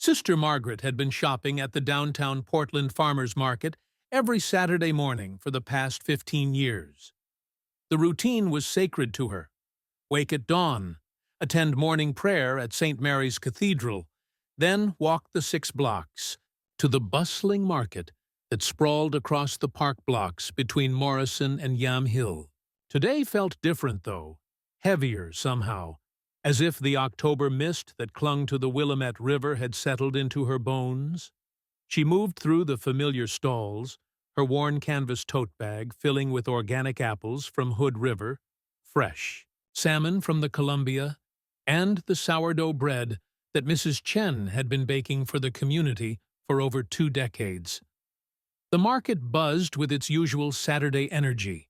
Sister Margaret had been shopping at the downtown Portland Farmers Market every Saturday morning for the past 15 years. The routine was sacred to her. Wake at dawn, attend morning prayer at St. Mary's Cathedral, then walk the 6 blocks to the bustling market that sprawled across the park blocks between Morrison and Yam Hill. Today felt different, though, heavier somehow, as if the October mist that clung to the Willamette River had settled into her bones. She moved through the familiar stalls, her worn canvas tote bag filling with organic apples from Hood River, fresh, salmon from the Columbia, and the sourdough bread that Mrs. Chen had been baking for the community for over 2 decades. The market buzzed with its usual Saturday energy,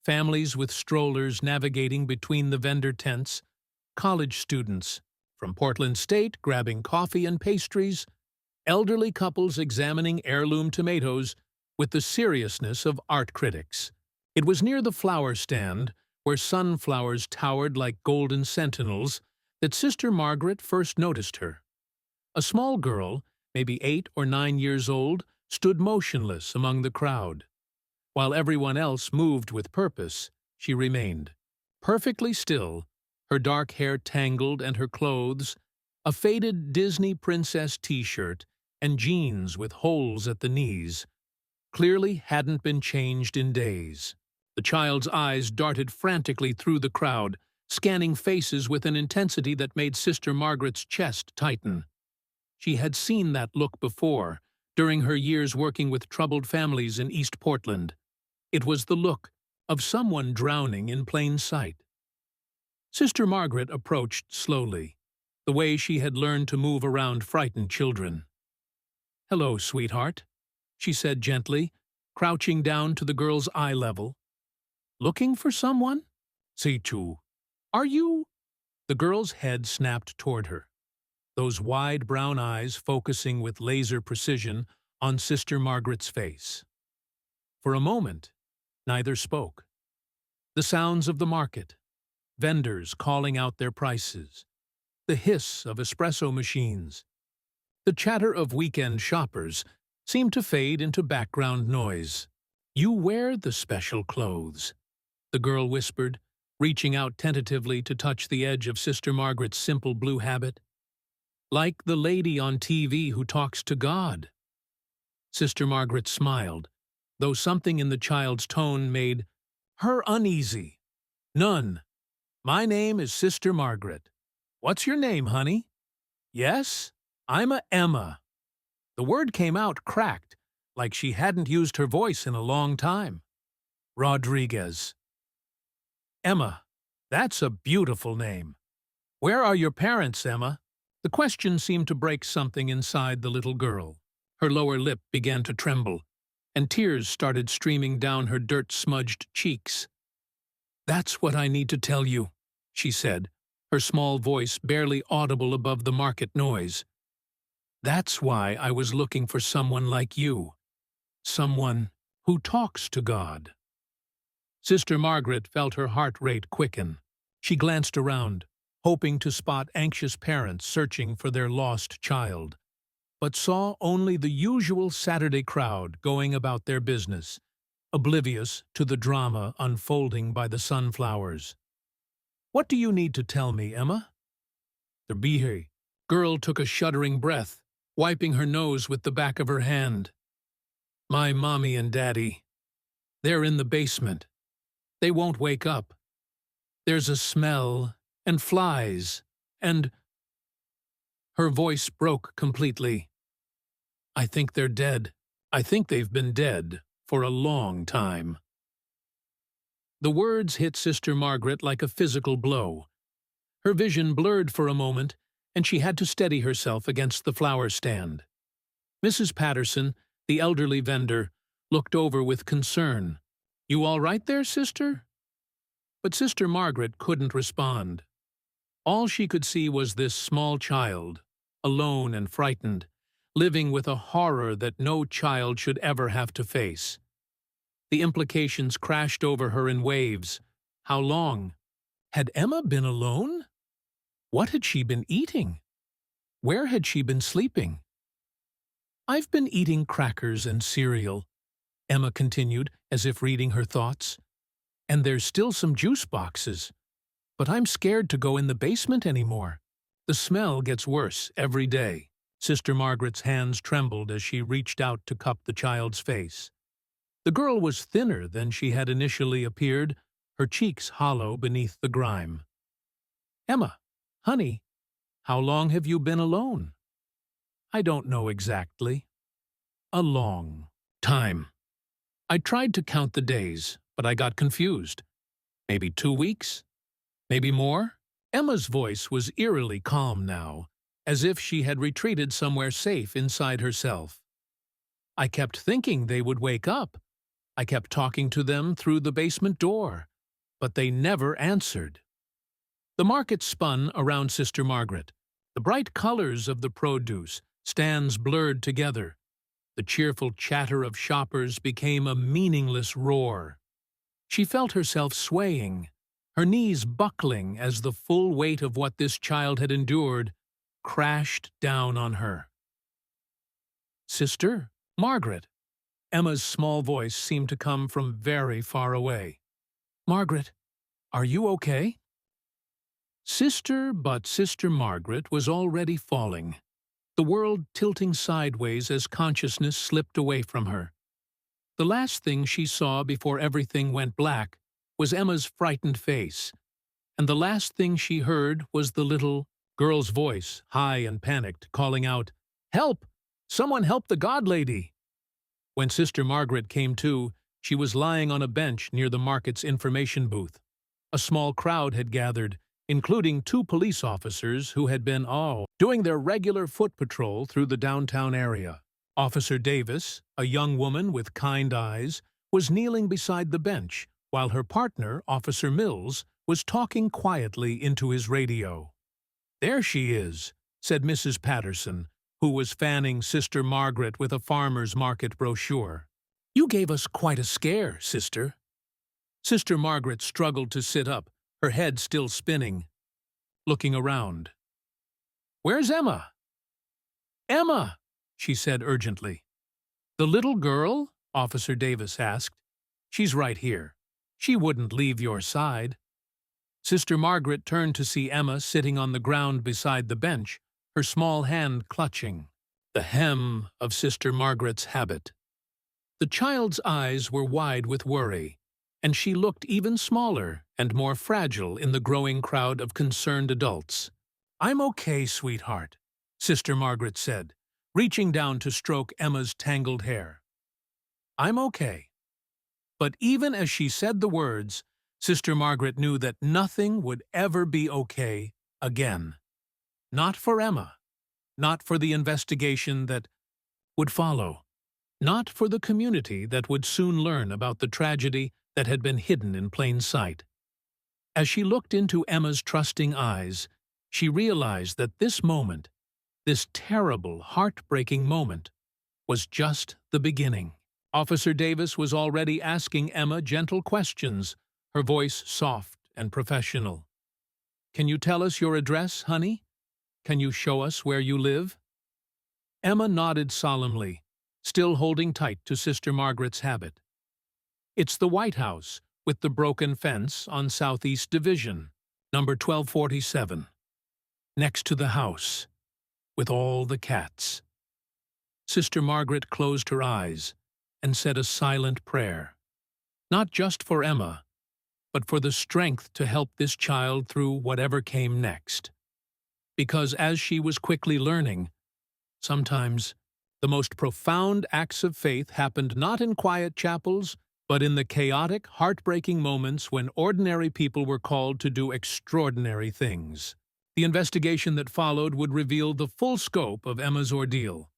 families with strollers navigating between the vendor tents, college students from Portland State grabbing coffee and pastries, elderly couples examining heirloom tomatoes with the seriousness of art critics. It was near the flower stand, where sunflowers towered like golden sentinels, that Sister Margaret first noticed her. A small girl, maybe 8 or 9 years old, stood motionless among the crowd. While everyone else moved with purpose, she remained, perfectly still, her dark hair tangled and her clothes, a faded Disney princess t-shirt and jeans with holes at the knees, clearly hadn't been changed in days. The child's eyes darted frantically through the crowd, scanning faces with an intensity that made Sister Margaret's chest tighten. She had seen that look before, during her years working with troubled families in East Portland. It was the look of someone drowning in plain sight. Sister Margaret approached slowly, the way she had learned to move around frightened children. "Hello, sweetheart," she said gently, crouching down to the girl's eye level. "Looking for someone?" "Sichu. Are you?" The girl's head snapped toward her, those wide brown eyes focusing with laser precision on Sister Margaret's face. For a moment, neither spoke. The sounds of the market, vendors calling out their prices, the hiss of espresso machines, the chatter of weekend shoppers seemed to fade into background noise. "You wear the special clothes," the girl whispered, reaching out tentatively to touch the edge of Sister Margaret's simple blue habit. "Like the lady on TV who talks to God." Sister Margaret smiled, though something in the child's tone made her uneasy. "None. My name is Sister Margaret. What's your name, honey?" "Yes, I'm a Emma." The word came out cracked, like she hadn't used her voice in a long time. "Rodriguez." "Emma, that's a beautiful name. Where are your parents, Emma?" The question seemed to break something inside the little girl. Her lower lip began to tremble, and tears started streaming down her dirt-smudged cheeks. "That's what I need to tell you," she said, her small voice barely audible above the market noise. "That's why I was looking for someone like you. Someone who talks to God." Sister Margaret felt her heart rate quicken. She glanced around, hoping to spot anxious parents searching for their lost child, but saw only the usual Saturday crowd going about their business, oblivious to the drama unfolding by the sunflowers. "What do you need to tell me, Emma?" The Bihe girl took a shuddering breath, wiping her nose with the back of her hand. "My mommy and daddy. They're in the basement. They won't wake up. There's a smell, and flies, and—" Her voice broke completely. "I think they're dead. I think they've been dead for a long time." The words hit Sister Margaret like a physical blow. Her vision blurred for a moment, and she had to steady herself against the flower stand. Mrs. Patterson, the elderly vendor, looked over with concern. "You all right there, sister?" But Sister Margaret couldn't respond. All she could see was this small child, alone and frightened, living with a horror that no child should ever have to face. The implications crashed over her in waves. How long? Had Emma been alone? What had she been eating? Where had she been sleeping? "I've been eating crackers and cereal," Emma continued, as if reading her thoughts. "And there's still some juice boxes. But I'm scared to go in the basement anymore. The smell gets worse every day." Sister Margaret's hands trembled as she reached out to cup the child's face. The girl was thinner than she had initially appeared, her cheeks hollow beneath the grime. "Emma, honey, how long have you been alone?" "I don't know exactly." "A long time. I tried to count the days, but I got confused. Maybe 2 weeks? Maybe more?" Emma's voice was eerily calm now, as if she had retreated somewhere safe inside herself. "I kept thinking they would wake up. I kept talking to them through the basement door, but they never answered." The market spun around Sister Margaret. The bright colors of the produce, stands blurred together. The cheerful chatter of shoppers became a meaningless roar. She felt herself swaying, her knees buckling as the full weight of what this child had endured crashed down on her. "Sister Margaret." Emma's small voice seemed to come from very far away. "Margaret, are you okay?" Sister Margaret was already falling, the world tilting sideways as consciousness slipped away from her. The last thing she saw before everything went black was Emma's frightened face, and the last thing she heard was the little girl's voice, high and panicked, calling out, "Help! Someone help the God Lady!" When Sister Margaret came to, she was lying on a bench near the market's information booth. A small crowd had gathered, including 2 police officers who had been doing their regular foot patrol through the downtown area. Officer Davis, a young woman with kind eyes, was kneeling beside the bench, while her partner, Officer Mills, was talking quietly into his radio. "There she is," said Mrs. Patterson, who was fanning Sister Margaret with a farmer's market brochure. "You gave us quite a scare, sister." Sister Margaret struggled to sit up, her head still spinning, looking around. "Where's Emma?" "Emma!" she said urgently. "The little girl?" Officer Davis asked. "She's right here. She wouldn't leave your side." Sister Margaret turned to see Emma sitting on the ground beside the bench, her small hand clutching the hem of Sister Margaret's habit. The child's eyes were wide with worry, and she looked even smaller and more fragile in the growing crowd of concerned adults. "I'm okay, sweetheart," Sister Margaret said, reaching down to stroke Emma's tangled hair. "I'm okay." But even as she said the words, Sister Margaret knew that nothing would ever be okay again. Not for Emma, not for the investigation that would follow, not for the community that would soon learn about the tragedy that had been hidden in plain sight. As she looked into Emma's trusting eyes, she realized that this moment, this terrible, heartbreaking moment, was just the beginning. Officer Davis was already asking Emma gentle questions, her voice soft and professional. "Can you tell us your address, honey? Can you show us where you live?" Emma nodded solemnly, still holding tight to Sister Margaret's habit. "It's the White House, with the broken fence on Southeast Division, number 1247. Next to the house, with all the cats." Sister Margaret closed her eyes and said a silent prayer, not just for Emma, but for the strength to help this child through whatever came next. Because as she was quickly learning, sometimes the most profound acts of faith happened not in quiet chapels, but in the chaotic, heartbreaking moments when ordinary people were called to do extraordinary things. The investigation that followed would reveal the full scope of Emma's ordeal.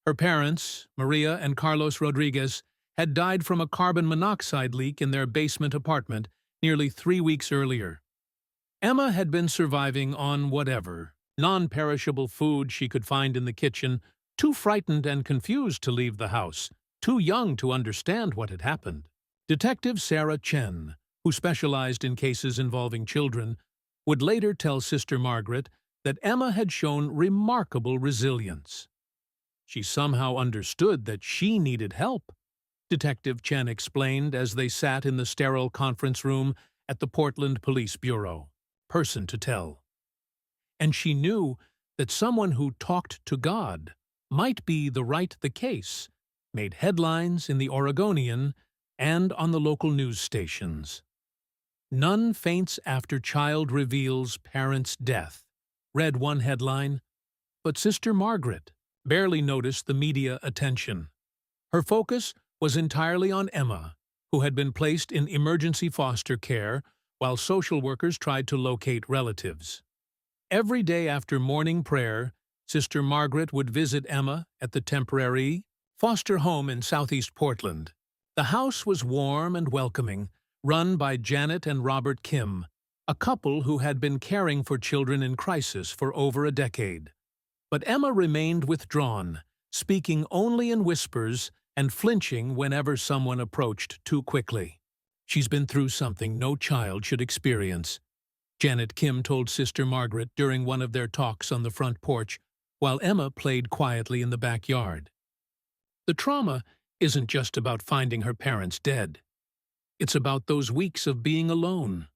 Her parents, Maria and Carlos Rodriguez, had died from a carbon monoxide leak in their basement apartment nearly 3 weeks earlier. Emma had been surviving on whatever non-perishable food she could find in the kitchen, too frightened and confused to leave the house, too young to understand what had happened. Detective Sarah Chen, who specialized in cases involving children, would later tell Sister Margaret that Emma had shown remarkable resilience. She somehow understood that she needed help, Detective Chen explained as they sat in the sterile conference room at the Portland Police Bureau, person to tell. And she knew that someone who talked to God might be the case, made headlines in the Oregonian and on the local news stations. Nun faints after child reveals parent's death, read one headline, but Sister Margaret barely noticed the media attention. Her focus was entirely on Emma, who had been placed in emergency foster care while social workers tried to locate relatives. Every day after morning prayer, Sister Margaret would visit Emma at the temporary foster home in southeast Portland. The house was warm and welcoming, run by Janet and Robert Kim, a couple who had been caring for children in crisis for over a decade. But Emma remained withdrawn, speaking only in whispers and flinching whenever someone approached too quickly. "She's been through something no child should experience," Janet Kim told Sister Margaret during one of their talks on the front porch, while Emma played quietly in the backyard. The trauma isn't just about finding her parents dead. It's about those weeks of being alone,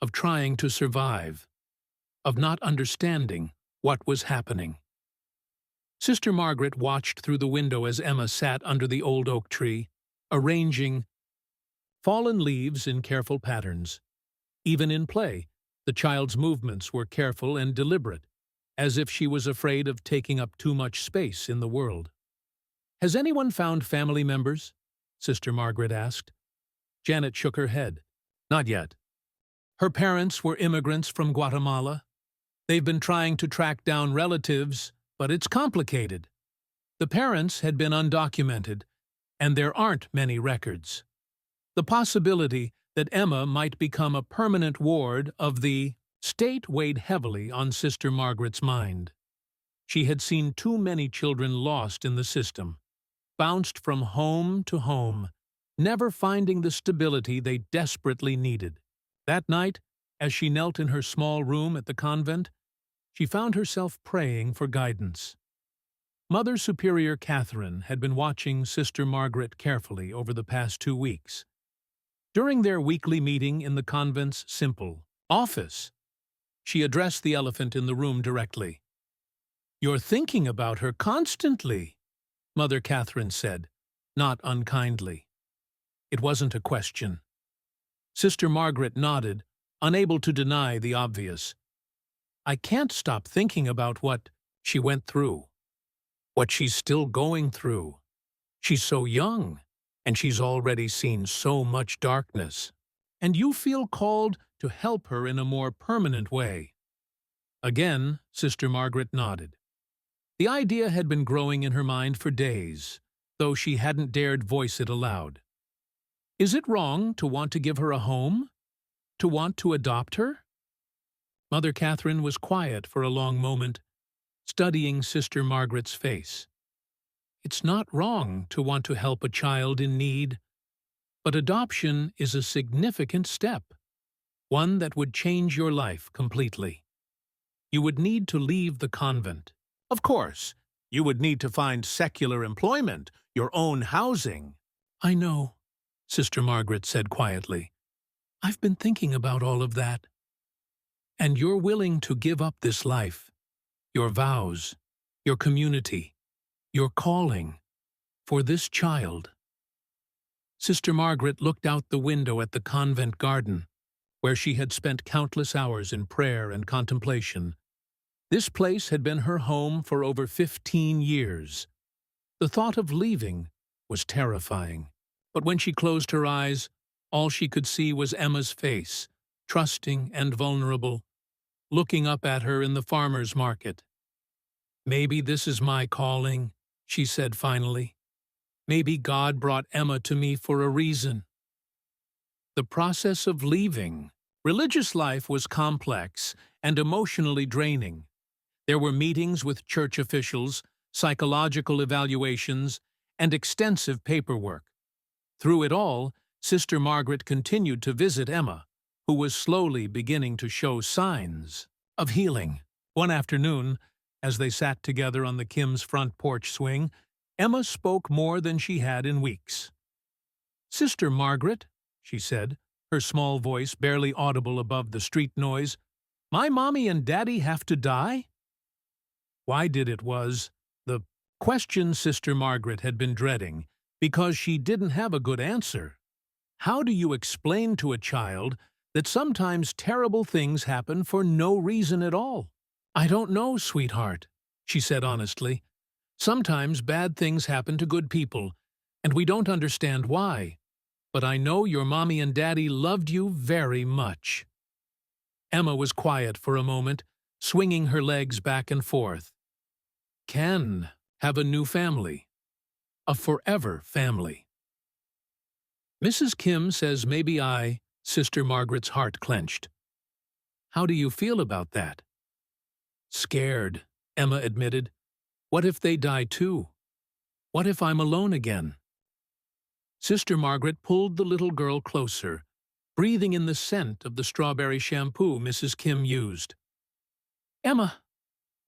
of trying to survive, of not understanding what was happening. Sister Margaret watched through the window as Emma sat under the old oak tree, arranging fallen leaves in careful patterns. Even in play, the child's movements were careful and deliberate, as if she was afraid of taking up too much space in the world. "Has anyone found family members?" Sister Margaret asked. Janet shook her head. "Not yet. Her parents were immigrants from Guatemala. They've been trying to track down relatives, but it's complicated. The parents had been undocumented, and there aren't many records. The possibility that Emma might become a permanent ward of the state weighed heavily on Sister Margaret's mind. She had seen too many children lost in the system, bounced from home to home, never finding the stability they desperately needed. That night, as she knelt in her small room at the convent, she found herself praying for guidance. Mother Superior Catherine had been watching Sister Margaret carefully over the past 2 weeks. During their weekly meeting in the convent's simple office, she addressed the elephant in the room directly. "You're thinking about her constantly," Mother Catherine said, not unkindly. It wasn't a question. Sister Margaret nodded, unable to deny the obvious. "I can't stop thinking about what she went through, what she's still going through. She's so young, and she's already seen so much darkness. And you feel called to help her in a more permanent way." Again, Sister Margaret nodded. The idea had been growing in her mind for days, though she hadn't dared voice it aloud. Is it wrong to want to give her a home? To want to adopt her? Mother Catherine was quiet for a long moment, studying Sister Margaret's face. It's not wrong to want to help a child in need, but adoption is a significant step, one that would change your life completely. You would need to leave the convent. Of course, you would need to find secular employment, your own housing. "I know," Sister Margaret said quietly. "I've been thinking about all of that. And you're willing to give up this life, your vows, your community, your calling, for this child." Sister Margaret looked out the window at the convent garden, where she had spent countless hours in prayer and contemplation. This place had been her home for over 15 years. The thought of leaving was terrifying, but when she closed her eyes, all she could see was Emma's face, trusting and vulnerable, looking up at her in the farmer's market. "Maybe this is my calling," she said finally. "Maybe God brought Emma to me for a reason." The process of leaving religious life was complex and emotionally draining. There were meetings with church officials, psychological evaluations, and extensive paperwork. Through it all, Sister Margaret continued to visit Emma, who was slowly beginning to show signs of healing. One afternoon, as they sat together on the Kims' front porch swing, Emma spoke more than she had in weeks. "Sister Margaret," she said, her small voice barely audible above the street noise, "my mommy and daddy have to die?" Why did it was the question Sister Margaret had been dreading, because she didn't have a good answer. How do you explain to a child that sometimes terrible things happen for no reason at all? "I don't know, sweetheart," she said honestly. "Sometimes bad things happen to good people, and we don't understand why. But I know your mommy and daddy loved you very much." Emma was quiet for a moment, swinging her legs back and forth. Can have a new family. A forever family. "Mrs. Kim says maybe Sister Margaret's heart clenched. "How do you feel about that?" "Scared," Emma admitted. "What if they die too? What if I'm alone again?" Sister Margaret pulled the little girl closer, breathing in the scent of the strawberry shampoo Mrs. Kim used. "Emma,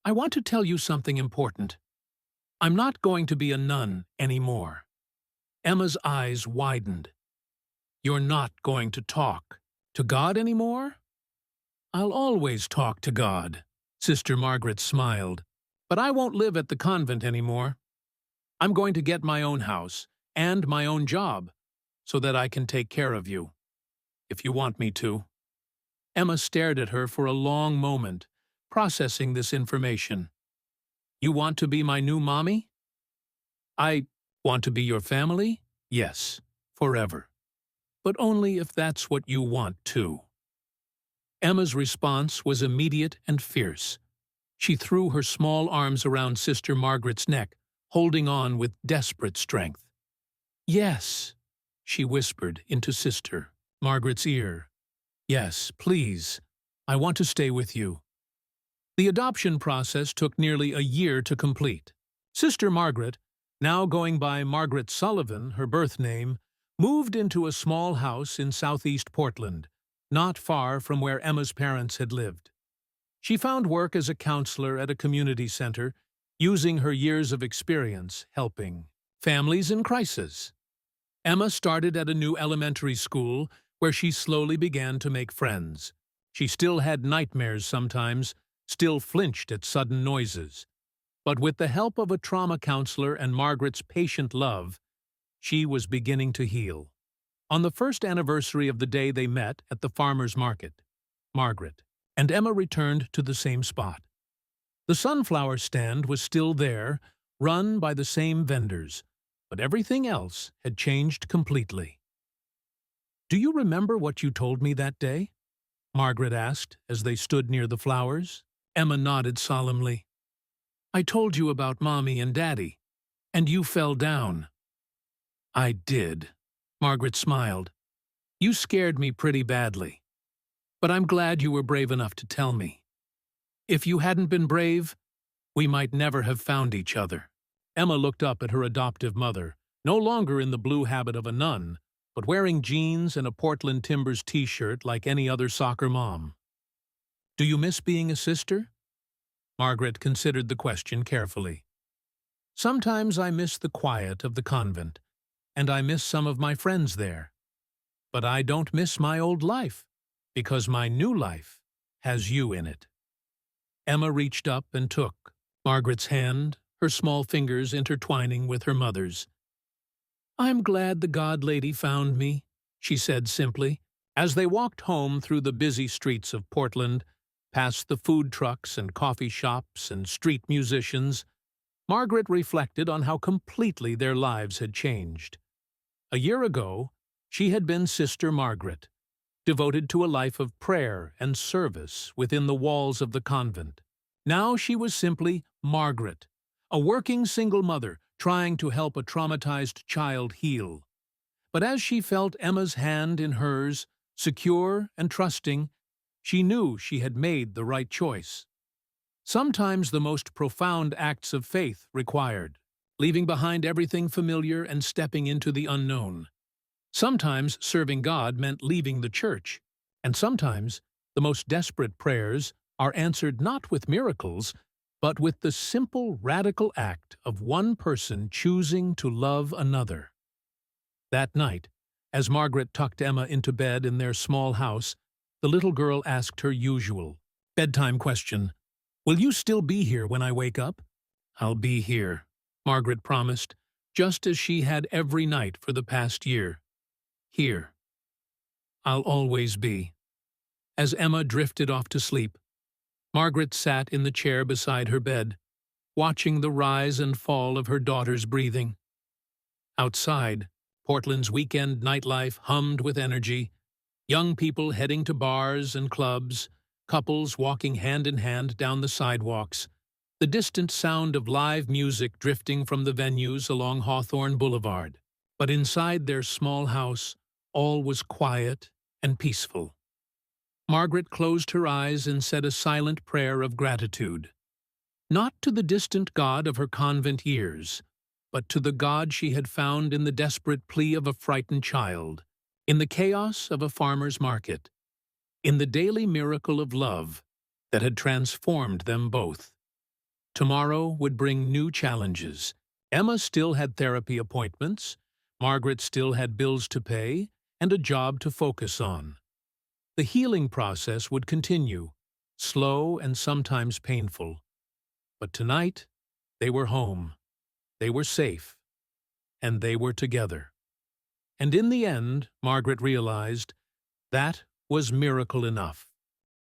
I want to tell you something important. I'm not going to be a nun anymore." Emma's eyes widened. "You're not going to talk to God anymore?" "I'll always talk to God," Sister Margaret smiled. "But I won't live at the convent anymore. I'm going to get my own house and my own job so that I can take care of you, if you want me to." Emma stared at her for a long moment, processing this information. "You want to be my new mommy?" "I want to be your family? Yes, forever. But only if that's what you want too." Emma's response was immediate and fierce. She threw her small arms around Sister Margaret's neck, holding on with desperate strength. "Yes," she whispered into Sister Margaret's ear. "Yes, please. I want to stay with you." The adoption process took nearly a year to complete. Sister Margaret, now going by Margaret Sullivan, her birth name, moved into a small house in southeast Portland, not far from where Emma's parents had lived. She found work as a counselor at a community center, using her years of experience helping families in crisis. Emma started at a new elementary school where she slowly began to make friends. She still had nightmares sometimes, still flinched at sudden noises. But with the help of a trauma counselor and Margaret's patient love, she was beginning to heal. On the first anniversary of the day they met at the farmer's market, Margaret and Emma returned to the same spot. The sunflower stand was still there, run by the same vendors, but everything else had changed completely. "Do you remember what you told me that day?" Margaret asked as they stood near the flowers. Emma nodded solemnly. "I told you about Mommy and Daddy, and you fell down." "I did," Margaret smiled. "You scared me pretty badly. But I'm glad you were brave enough to tell me. If you hadn't been brave, we might never have found each other." Emma looked up at her adoptive mother, no longer in the blue habit of a nun, but wearing jeans and a Portland Timbers t-shirt like any other soccer mom. "Do you miss being a sister?" Margaret considered the question carefully. "Sometimes I miss the quiet of the convent, and I miss some of my friends there. But I don't miss my old life, because my new life has you in it." Emma reached up and took Margaret's hand, her small fingers intertwining with her mother's. "I'm glad the God Lady found me," she said simply. As they walked home through the busy streets of Portland, past the food trucks and coffee shops and street musicians, Margaret reflected on how completely their lives had changed. A year ago, she had been Sister Margaret, devoted to a life of prayer and service within the walls of the convent. Now she was simply Margaret, a working single mother trying to help a traumatized child heal. But as she felt Emma's hand in hers, secure and trusting, she knew she had made the right choice. Sometimes the most profound acts of faith required, leaving behind everything familiar and stepping into the unknown. Sometimes serving God meant leaving the church, and sometimes the most desperate prayers are answered not with miracles, but with the simple, radical act of one person choosing to love another. That night, as Margaret tucked Emma into bed in their small house, the little girl asked her usual bedtime question, "Will you still be here when I wake up?" "I'll be here," Margaret promised, just as she had every night for the past year. "Here. I'll always be." As Emma drifted off to sleep, Margaret sat in the chair beside her bed, watching the rise and fall of her daughter's breathing. Outside, Portland's weekend nightlife hummed with energy, young people heading to bars and clubs, couples walking hand in hand down the sidewalks, the distant sound of live music drifting from the venues along Hawthorne Boulevard. But inside their small house, all was quiet and peaceful. Margaret closed her eyes and said a silent prayer of gratitude, not to the distant God of her convent years, but to the God she had found in the desperate plea of a frightened child, in the chaos of a farmer's market, in the daily miracle of love that had transformed them both. Tomorrow would bring new challenges. Emma still had therapy appointments, Margaret still had bills to pay, and a job to focus on. The healing process would continue, slow and sometimes painful. But tonight, they were home, they were safe, and they were together. And in the end, Margaret realized, that was miracle enough.